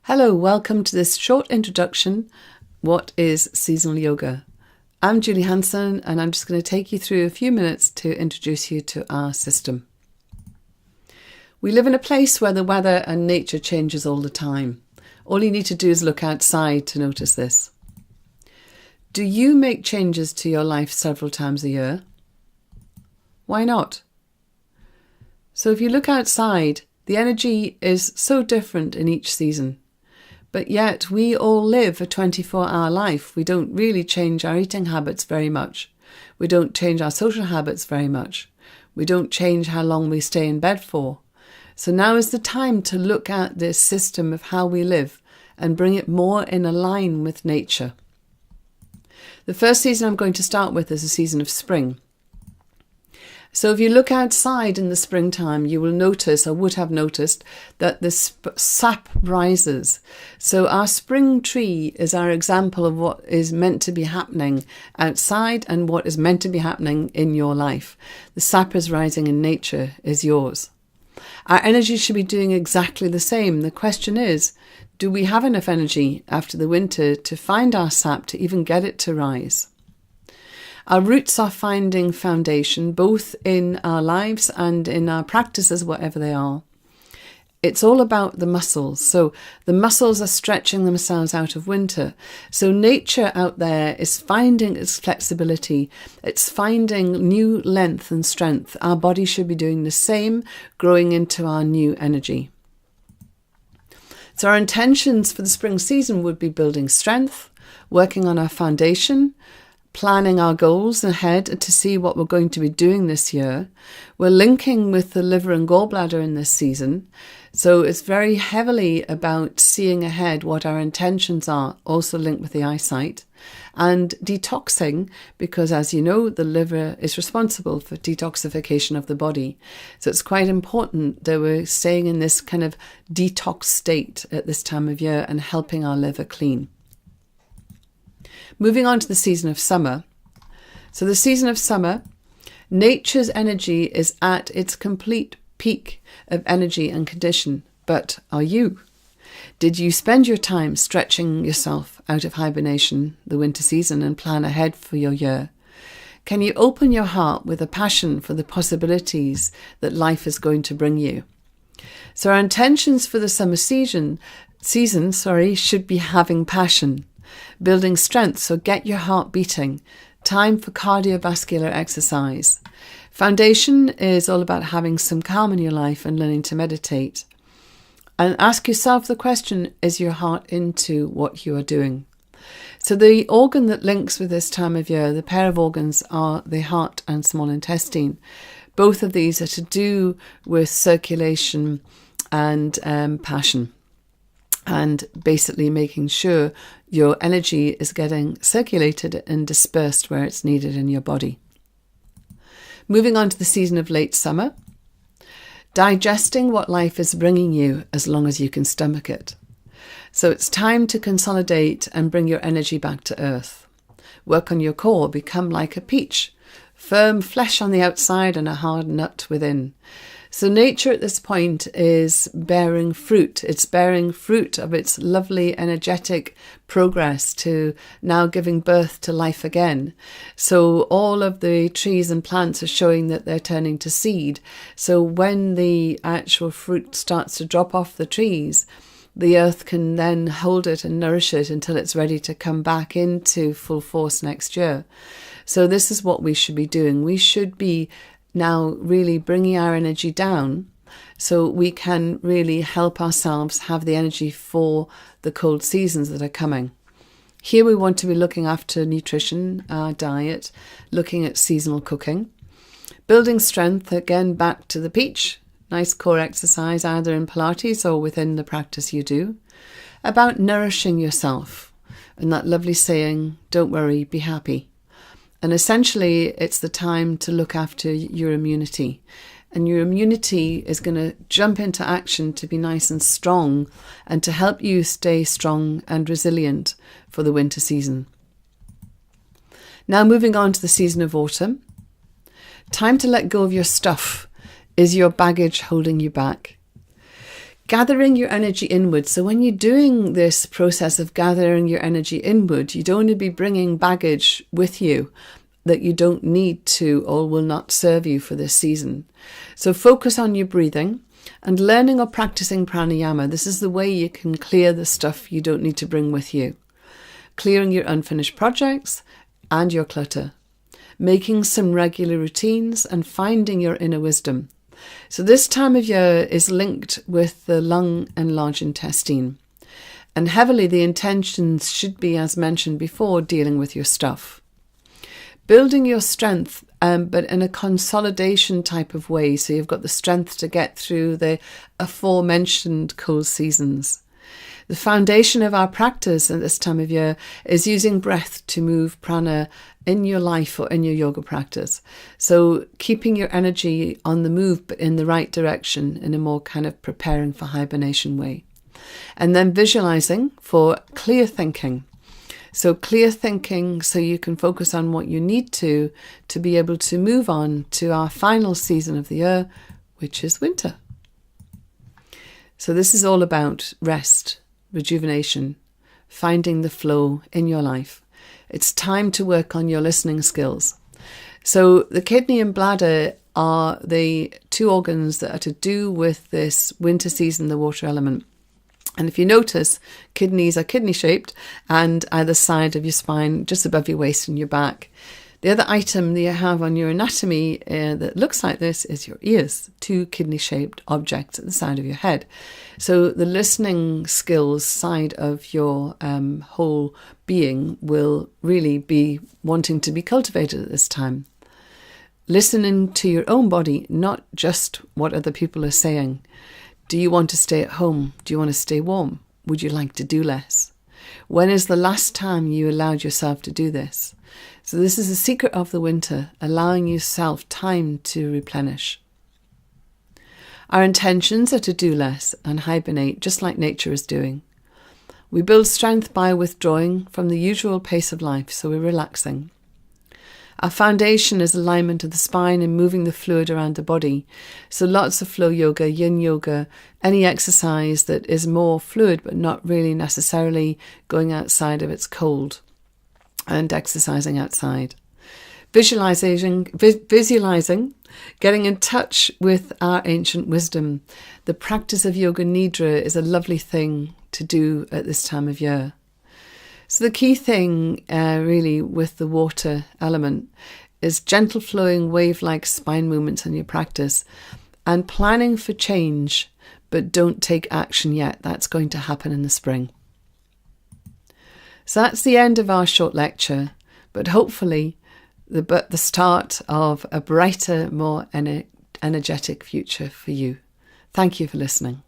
Hello, welcome to this short introduction. What is seasonal yoga? I'm Julie Hanson, and I'm just going to take you through a few minutes to introduce you to our system. We live in a place where the weather and nature changes all the time. All you need to do is look outside to notice this. Do you make changes to your life several times a year? Why not? So if you look outside, the energy is so different in each season. But yet we all live a 24-hour life. We don't really change our eating habits very much. We don't change our social habits very much. We don't change how long we stay in bed for. So now is the time to look at this system of how we live and bring it more in line with nature. The first season I'm going to start with is a season of spring. So if you look outside in the springtime, you will notice, or would have noticed, that the sap rises. So our spring tree is our example of what is meant to be happening outside and what is meant to be happening in your life. The sap is rising in nature is yours. Our energy should be doing exactly the same. The question is, do we have enough energy after the winter to find our sap, to even get it to rise? Our roots are finding foundation both in our lives and in our practices, whatever they are. It's all about the muscles. So the muscles are stretching themselves out of winter. So nature out there is finding its flexibility. It's finding new length and strength. Our body should be doing the same, growing into our new energy. So our intentions for the spring season would be building strength, working on our foundation, planning our goals ahead to see what we're going to be doing this year. We're linking with the liver and gallbladder in this season. So it's very heavily about seeing ahead what our intentions are, also linked with the eyesight, and detoxing, because as you know, the liver is responsible for detoxification of the body. So it's quite important that we're staying in this kind of detox state at this time of year and helping our liver clean. Moving on to the season of summer. So the season of summer, nature's energy is at its complete peak of energy and condition. But are you? Did you spend your time stretching yourself out of hibernation the winter season and plan ahead for your year? Can you open your heart with a passion for the possibilities that life is going to bring you? So our intentions for the summer season should be having passion. Building strength, so get your heart beating. Time for cardiovascular exercise. Foundation is all about having some calm in your life and learning to meditate. And ask yourself the question, is your heart into what you are doing? So the organ that links with this time of year, the pair of organs, are the heart and small intestine. Both of these are to do with circulation and passion, and basically making sure your energy is getting circulated and dispersed where it's needed in your body. Moving on to the season of late summer, digesting what life is bringing you as long as you can stomach it. So it's time to consolidate and bring your energy back to earth. Work on your core, become like a peach, firm flesh on the outside and a hard nut within. So nature at this point is bearing fruit. It's bearing fruit of its lovely energetic progress to now giving birth to life again. So all of the trees and plants are showing that they're turning to seed. So when the actual fruit starts to drop off the trees, the earth can then hold it and nourish it until it's ready to come back into full force next year. So this is what we should be doing. We should be now really bringing our energy down so we can really help ourselves have the energy for the cold seasons that are coming. Here we want to be looking after nutrition, our diet, looking at seasonal cooking, building strength, again back to the peach, nice core exercise either in Pilates or within the practice you do, about nourishing yourself and that lovely saying, don't worry, be happy. And essentially, it's the time to look after your immunity. And your immunity is going to jump into action to be nice and strong and to help you stay strong and resilient for the winter season. Now moving on to the season of autumn. Time to let go of your stuff. Is your baggage holding you back? gathering your energy inward. So when you're doing this process of gathering your energy inward, you don't want to be bringing baggage with you that you don't need to or will not serve you for this season. So focus on your breathing and learning or practicing pranayama. This is the way you can clear the stuff you don't need to bring with you. Clearing your unfinished projects and your clutter. Making some regular routines and finding your inner wisdom. So this time of year is linked with the lung and large intestine. And heavily the intentions should be, as mentioned before, dealing with your stuff. Building your strength, but in a consolidation type of way. So you've got the strength to get through the aforementioned cold seasons. The foundation of our practice at this time of year is using breath to move prana in your life or in your yoga practice. So keeping your energy on the move, but in the right direction, in a more kind of preparing for hibernation way. And then visualizing for clear thinking. So clear thinking so you can focus on what you need to be able to move on to our final season of the year, which is winter. So this is all about rest, rejuvenation, finding the flow in your life. It's time to work on your listening skills. So the kidney and bladder are the two organs that are to do with this winter season, the water element. And if you notice, kidneys are kidney-shaped and either side of your spine, just above your waist and your back. The other item that you have on your anatomy that looks like this is your ears, two kidney-shaped objects at the side of your head. So the listening skills side of your whole being will really be wanting to be cultivated at this time. Listening to your own body, not just what other people are saying. Do you want to stay at home? Do you want to stay warm? Would you like to do less? When is the last time you allowed yourself to do this? So this is the secret of the winter, allowing yourself time to replenish. Our intentions are to do less and hibernate just like nature is doing. We build strength by withdrawing from the usual pace of life, so we're relaxing. Our foundation is alignment of the spine and moving the fluid around the body. So lots of flow yoga, yin yoga, any exercise that is more fluid but not really necessarily going outside of its cold and exercising outside. Visualizing, getting in touch with our ancient wisdom. The practice of yoga nidra is a lovely thing to do at this time of year. So the key thing really with the water element is gentle flowing wave-like spine movements in your practice and planning for change, but don't take action yet. That's going to happen in the spring. So that's the end of our short lecture, but hopefully the start of a brighter, more energetic future for you. Thank you for listening.